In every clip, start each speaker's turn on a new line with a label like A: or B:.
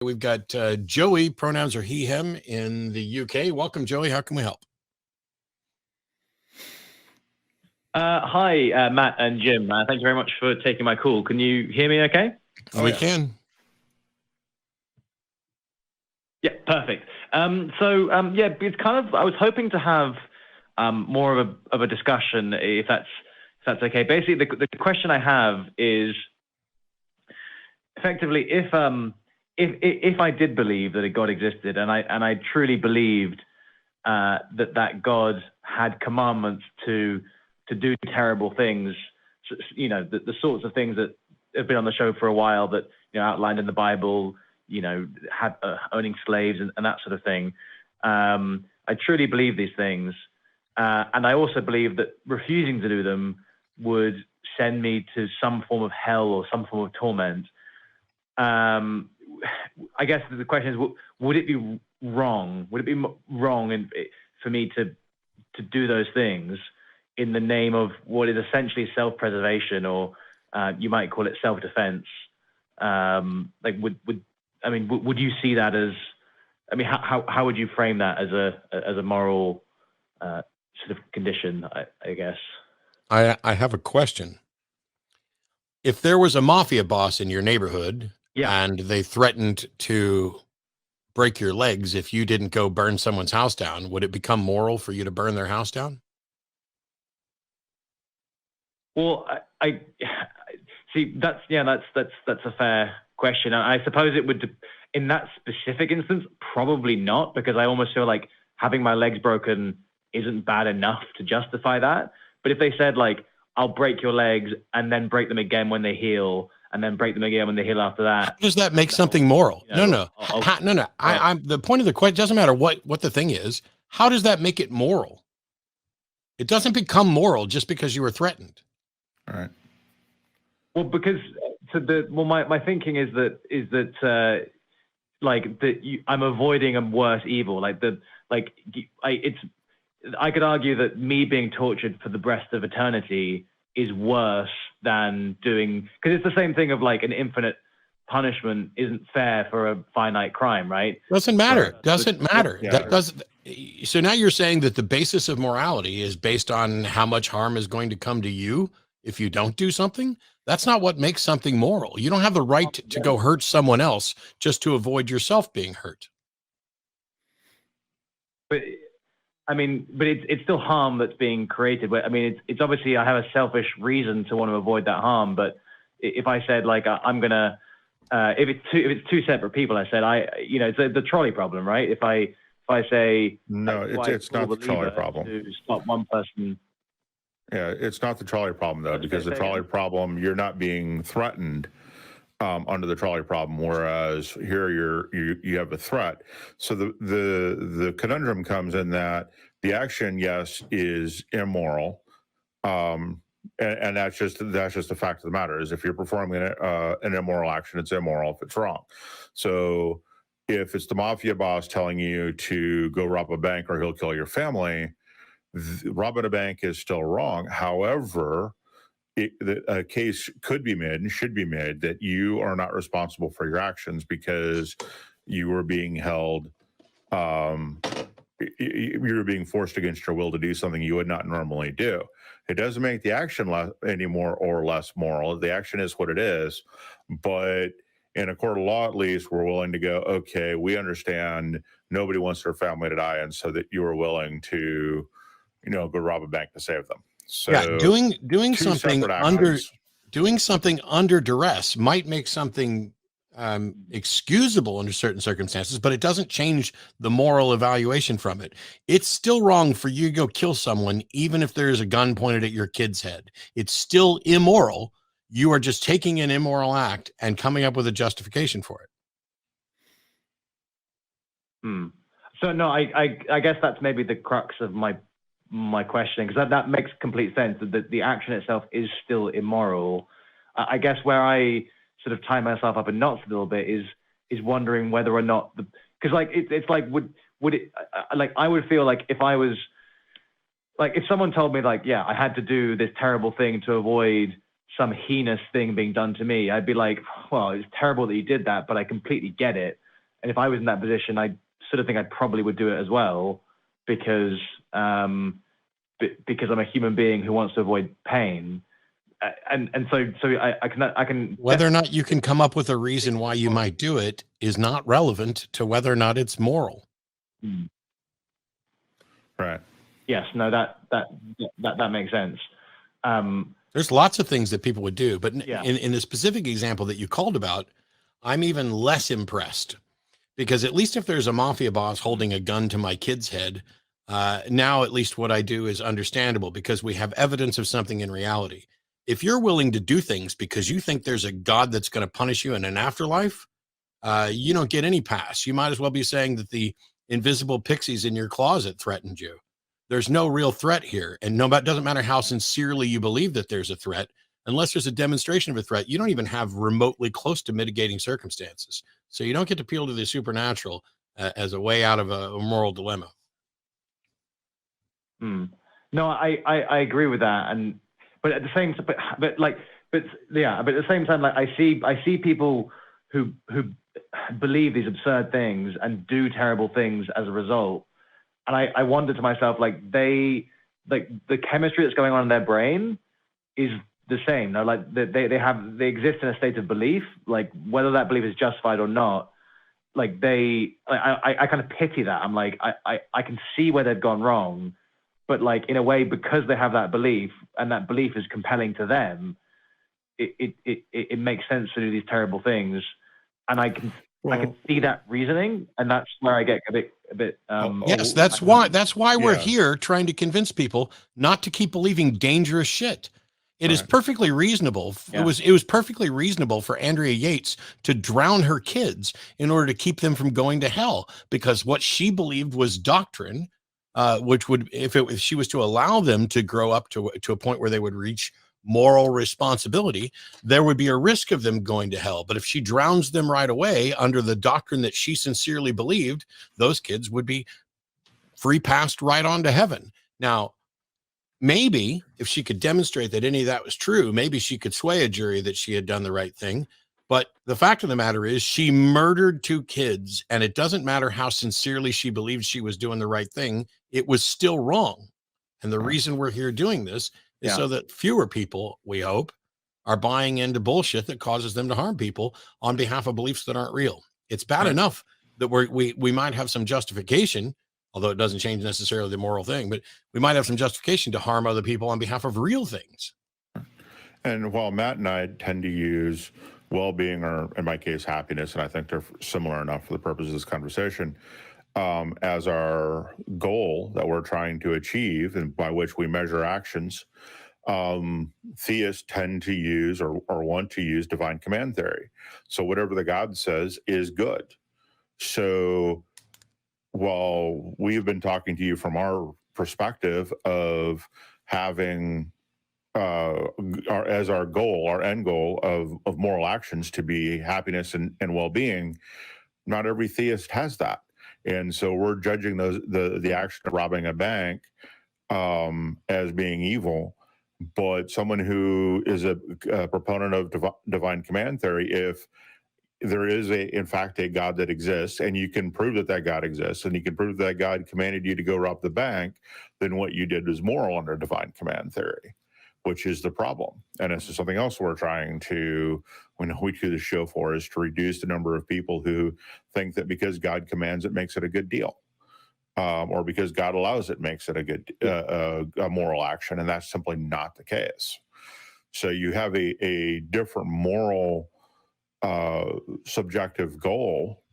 A: We've got Joey, pronouns are he, him in the UK. Welcome, Joey. How can we help?
B: Hi, Matt and Jim. Thank you very much for taking my call. Can you hear me okay?
A: We can.
B: Yeah, perfect. Yeah, it's kind of, I was hoping to have more of a discussion, if that's okay. Basically, the question I have is, effectively, if I did believe that a God existed, and I truly believed that God had commandments to do terrible things, the sorts of things that have been on the show for a while, that outlined in the Bible, had owning slaves and that sort of thing. I truly believe these things, and I also believe that refusing to do them would send me to some form of hell or some form of torment. I guess the question is, would it be wrong? Would it be wrong for me to do those things in the name of what is essentially self-preservation, or you might call it self-defense? Would you see that as? How would you frame that as a moral sort of condition? I guess.
A: I have a question. If there was a mafia boss in your neighborhood, and they threatened to break your legs if you didn't go burn someone's house down, would it become moral for you to burn their house down?
B: Well, I see. That's a fair question. I suppose it would, in that specific instance, probably not, because I almost feel like having my legs broken isn't bad enough to justify that. But if they said, like, I'll break your legs and then break them again when they heal, and then break them again when they heal after that,
A: how does that make something moral? No. I'm the point of the question doesn't matter what the thing is. How does that make it moral? It doesn't become moral just because you were threatened.
C: All right.
B: Well, because my thinking is that I'm avoiding a worse evil. I could argue that me being tortured for the rest of eternity is worse than doing, because it's the same thing of like an infinite punishment isn't fair for a finite crime, right?
A: Doesn't matter.
C: Yeah.
A: That doesn't. So now you're saying that the basis of morality is based on how much harm is going to come to you if you don't do something. That's not what makes something moral. You don't have the right to go hurt someone else just to avoid yourself being hurt.
B: But it's still harm that's being created. It's obviously, I have a selfish reason to want to avoid that harm. But if I said, like, I'm gonna, if it's two separate people, I said, it's the trolley problem, right? If I say,
C: no, it's not the trolley problem.
B: To stop one person.
C: Yeah, it's not the trolley problem though, because the trolley problem, you're not being threatened under the trolley problem, whereas here you have a threat. So the conundrum comes in that the action, yes, is immoral, and that's just the fact of the matter. Is if you're performing an immoral action, it's immoral if it's wrong. So if it's the mafia boss telling you to go rob a bank or he'll kill your family, robbing a bank is still wrong. However, a case could be made and should be made that you are not responsible for your actions because you were being held, you were being forced against your will to do something you would not normally do. It doesn't make the action any more or less moral. The action is what it is. But in a court of law, at least, we're willing to go, okay, we understand nobody wants their family to die, and so that you are willing to, go rob a bank to save them. So
A: yeah, doing something under duress might make something excusable under certain circumstances, but it doesn't change the moral evaluation from it. It's still wrong for you to go kill someone, even if there's a gun pointed at your kid's head. It's still immoral. You are just taking an immoral act and coming up with a justification for it.
B: So no, I guess that's maybe the crux of my questioning, because that makes complete sense, that the action itself is still immoral. I guess where I sort of tie myself up in knots a little bit is wondering whether or not because it's like would it like I would feel like if I was like, if someone told me like, yeah, I had to do this terrible thing to avoid some heinous thing being done to me, I'd be like, well, it's terrible that you did that, but I completely get it. And if I was in that position, I sort of think I probably would do it as well, because I'm a human being who wants to avoid pain. And so I can
A: Whether or not you can come up with a reason why you might do it is not relevant to whether or not it's moral.
C: Right.
B: Yes. No. That makes sense.
A: There's lots of things that people would do, but
B: Yeah.
A: in the specific example that you called about, I'm even less impressed, because at least if there's a mafia boss holding a gun to my kid's head, now at least what I do is understandable, because we have evidence of something in reality. If you're willing to do things because you think there's a God that's going to punish you in an afterlife, you don't get any pass. You might as well be saying that the invisible pixies in your closet threatened you. There's no real threat here. And it doesn't matter how sincerely you believe that there's a threat, unless there's a demonstration of a threat, you don't even have remotely close to mitigating circumstances. So you don't get to appeal to the supernatural as a way out of a moral dilemma.
B: No, I agree with that. But at the same time, but at the same time, like I see people who believe these absurd things and do terrible things as a result. And I wonder to myself, the chemistry that's going on in their brain is the same. No, like they exist in a state of belief, like whether that belief is justified or not. Like I kind of pity that. I'm like, I can see where they've gone wrong, but like in a way, because they have that belief and that belief is compelling to them, it makes sense to do these terrible things. And I can see that reasoning, and that's where I get a bit.
A: Yes, that's why we're here, trying to convince people not to keep believing dangerous shit. It is perfectly reasonable. Yeah. It was perfectly reasonable for Andrea Yates to drown her kids in order to keep them from going to hell, because what she believed was doctrine, which would, if she was to allow them to grow up to a point where they would reach moral responsibility, there would be a risk of them going to hell. But if she drowns them right away under the doctrine that she sincerely believed, those kids would be free passed right on to heaven. Now, maybe if she could demonstrate that any of that was true, maybe she could sway a jury that she had done the right thing. But the fact of the matter is, she murdered 2 kids, and it doesn't matter how sincerely she believed she was doing the right thing, it was still wrong. And the reason we're here doing this is so that fewer people, we hope, are buying into bullshit that causes them to harm people on behalf of beliefs that aren't real. It's bad enough that we might have some justification, although it doesn't change necessarily the moral thing, but we might have some justification to harm other people on behalf of real things.
C: And while Matt and I tend to use well-being, or in my case, happiness, and I think they're similar enough for the purpose of this conversation, as our goal that we're trying to achieve and by which we measure actions, theists tend to use or want to use divine command theory. So whatever the God says is good. So while we've been talking to you from our perspective of having our end goal of moral actions to be happiness and well-being, not every theist has that. And so we're judging the action of robbing a bank as being evil. But someone who is a proponent of divine command theory, if there is in fact a God that exists, and you can prove that God exists, and you can prove that God commanded you to go rob the bank, then what you did was moral under divine command theory, which is the problem. And this is something else we're trying to, we do the show for, is to reduce the number of people who think that because God commands it makes it a good deal, or because God allows it makes it a good a moral action, and that's simply not the case. So you have a different moral subjective goal,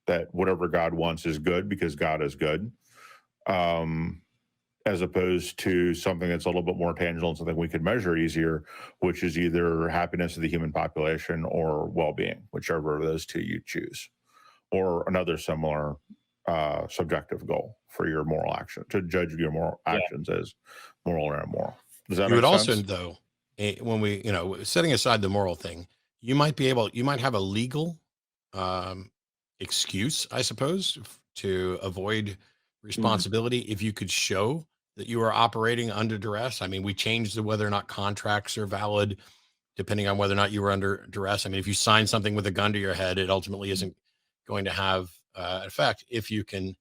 C: that whatever God wants is good because God is good, as opposed to something that's a little bit more tangible and something we can measure easier, which is either happiness of the human population or well-being, whichever of those two you choose, or another similar subjective goal for your moral action, to judge your moral actions as moral or immoral. Does that make sense?
A: Also, though, when we, setting aside the moral thing, you might have a legal excuse, I suppose, to avoid responsibility if you could show that you are operating under duress. I mean, we changed whether or not contracts are valid depending on whether or not you were under duress. I mean, if you sign something with a gun to your head, it ultimately isn't going to have effect if you can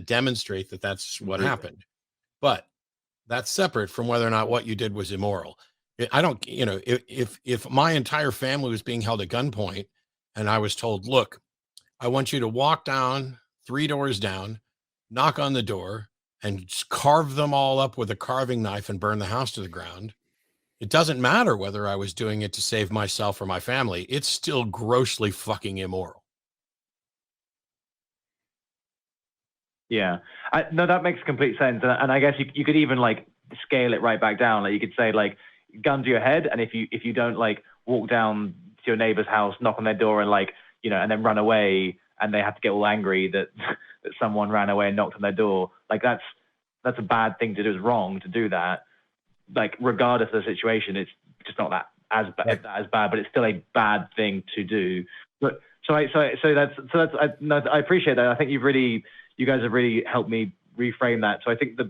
A: demonstrate that that's what happened. But that's separate from whether or not what you did was immoral. I don't, you know, if my entire family was being held at gunpoint and I was told, look, I want you to walk down 3 doors down, knock on the door, and just carve them all up with a carving knife and burn the house to the ground. It doesn't matter whether I was doing it to save myself or my family. It's still grossly fucking immoral.
B: Yeah, no, that makes complete sense. And I guess you could even like scale it right back down. Like you could say like gun to your head. And if you don't like walk down to your neighbor's house, knock on their door and like, you know, and then run away and they have to get all angry that, that someone ran away and knocked on their door. Like that's a bad thing to do. It's wrong to do that. Like regardless of the situation, it's just not that as bad, but it's still a bad thing to do. But so I appreciate that. I think you guys have really helped me reframe that. So I think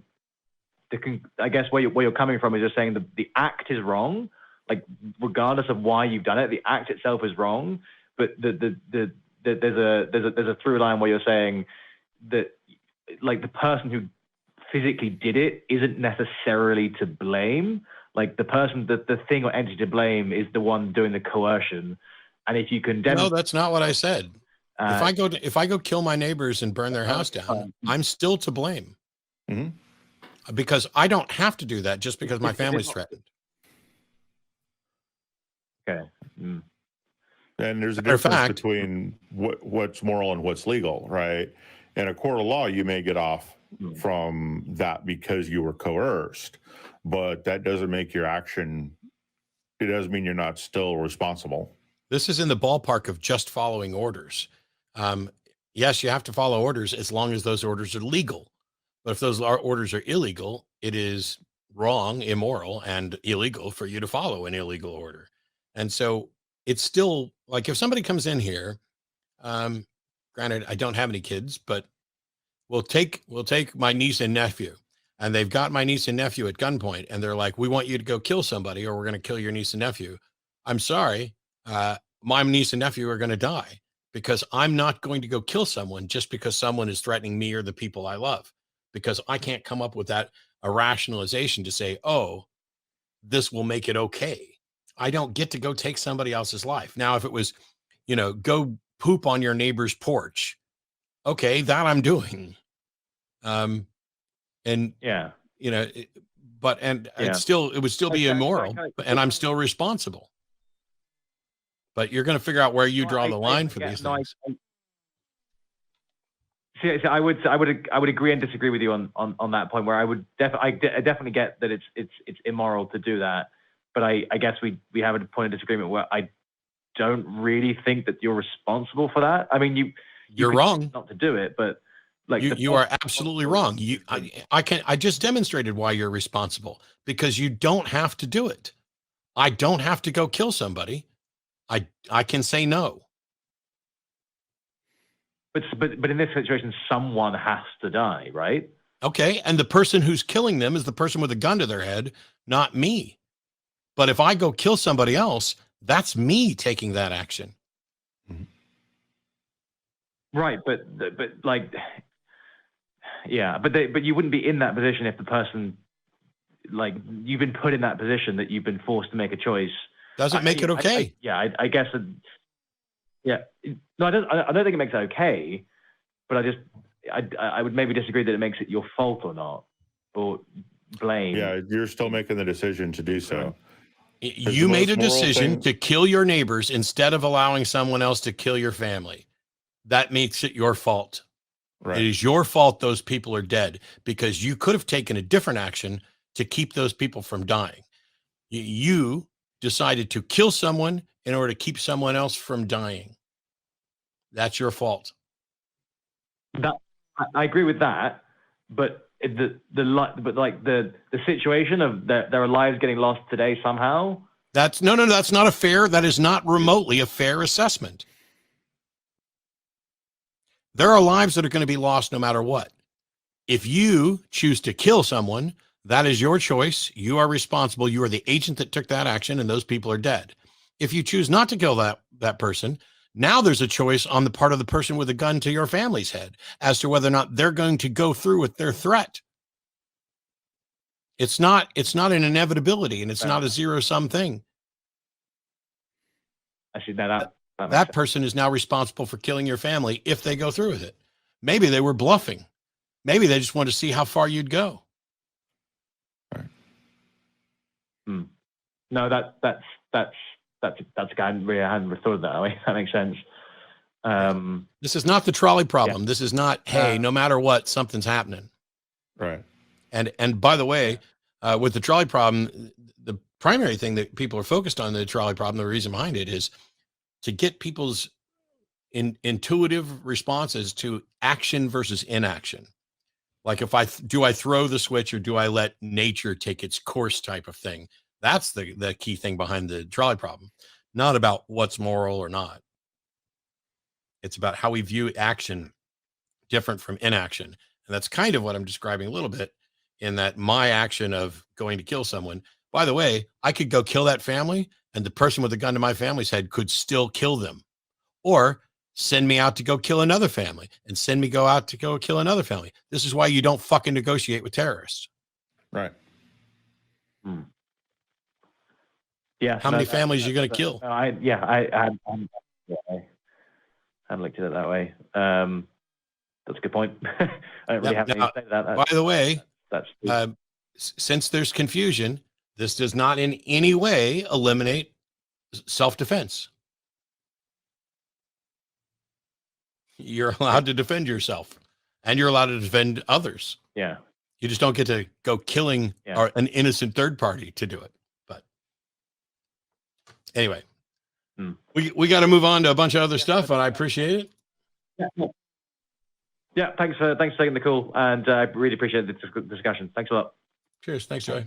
B: I guess where you're coming from is just saying the act is wrong, like regardless of why you've done it, the act itself is wrong. But there's a through line where you're saying that like the person who physically did it isn't necessarily to blame. Like the person, the thing or entity to blame is the one doing the coercion. And if you can
A: No, that's not what I if I go kill my neighbors and burn their house down, I'm still to blame. Mm-hmm. Because I don't have to do that just because my family's threatened.
B: Okay. Mm.
C: And there's a difference between what's moral and what's legal, right? In a court of law, you may get off from that because you were coerced, but that doesn't make your action, it doesn't mean you're not still responsible.
A: This is in the ballpark of just following orders. Yes, you have to follow orders as long as those orders are legal. But if those orders are illegal, it is wrong, immoral, and illegal for you to follow an illegal order. And so it's still like if somebody comes in here, granted, I don't have any kids, but we'll take my niece and nephew, and they've got my niece and nephew at gunpoint, and they're like, we want you to go kill somebody or we're going to kill your niece and nephew. I'm sorry. My niece and nephew are going to die because I'm not going to go kill someone just because someone is threatening me or the people I love, because I can't come up with a rationalization to say, oh, this will make it okay. I don't get to go take somebody else's life. Now, if it was, you know, go poop on your neighbor's porch, okay, that I'm doing. And
B: yeah,
A: you know, it would still be immoral, and I'm still responsible. But you're going to figure out where you draw the line for these things.
B: See, I would agree and disagree with you on that point. Where I definitely get that it's immoral to do that, but I guess we have a point of disagreement where I don't really think that you're responsible for that. I mean, you're
A: wrong
B: not to do it, but like
A: you are absolutely wrong. I just demonstrated why you're responsible, because you don't have to do it. I don't have to go kill somebody. I can say no.
B: But in this situation, someone has to die, right?
A: Okay, and the person who's killing them is the person with a gun to their head, not me. But if I go kill somebody else, that's me taking that action.
B: Right, but like, yeah, but you wouldn't be in that position if the person, like, you've been put in that position that you've been forced to make a choice.
A: Doesn't make it okay.
B: I guess. Yeah, no, I don't think it makes it okay, but I would maybe disagree that it makes it your fault or not, or blame.
C: Yeah, you're still making the decision to do so.
A: You made a decision to kill your neighbors instead of allowing someone else to kill your family. That makes it your fault. Right. It is your fault those people are dead, because you could have taken a different action to keep those people from dying. You decided to kill someone in order to keep someone else from dying. That's your fault.
B: I agree with that, but the situation of their lives getting lost today somehow.
A: That's not a fair. That is not remotely a fair assessment. There are lives that are going to be lost no matter what. If you choose to kill someone, that is your choice. You are responsible. You are the agent that took that action, and those people are dead. If you choose not to kill that person, Now there's a choice on the part of the person with a gun to your family's head as to whether or not they're going to go through with their threat. It's not an inevitability, and it's not a zero-sum thing.
B: Actually, no,
A: that person is now responsible for killing your family if they go through with it. Maybe they were bluffing. Maybe they just wanted to see how far you'd go.
C: Right.
B: No, that's I hadn't really thought of that way. That makes sense.
A: This is not the trolley problem. This is not, hey, no matter what, something's happening.
C: Right.
A: And by the way, with the trolley problem, the primary thing that people are focused on the trolley problem, the reason behind it is to get people's intuitive responses to action versus inaction. Like if do I throw the switch or do I let nature take its course type of thing? That's the key thing behind the trolley problem, not about what's moral or not. It's about how we view action different from inaction. And that's kind of what I'm describing a little bit in that my action of going to kill someone. By the way, I could go kill that family and the person with the gun to my family's head could still kill them, or send me out to go kill another family and send me go out to go kill another family. This is why you don't fucking negotiate with terrorists.
C: Right.
B: Yeah.
A: How many families are you going to kill?
B: I hadn't looked at it that way. That's a good point. I don't really have anything to say to that.
A: By the way,
B: that's
A: since there's confusion, this does not in any way eliminate self-defense. You're allowed to defend yourself and you're allowed to defend others.
B: Yeah.
A: You just don't get to go killing an innocent third party to do it. But anyway, we got to move on to a bunch of other stuff, and I appreciate it.
B: Yeah. Thanks for taking the call, and I really appreciate the discussion. Thanks a lot.
A: Cheers. Thanks, Joey.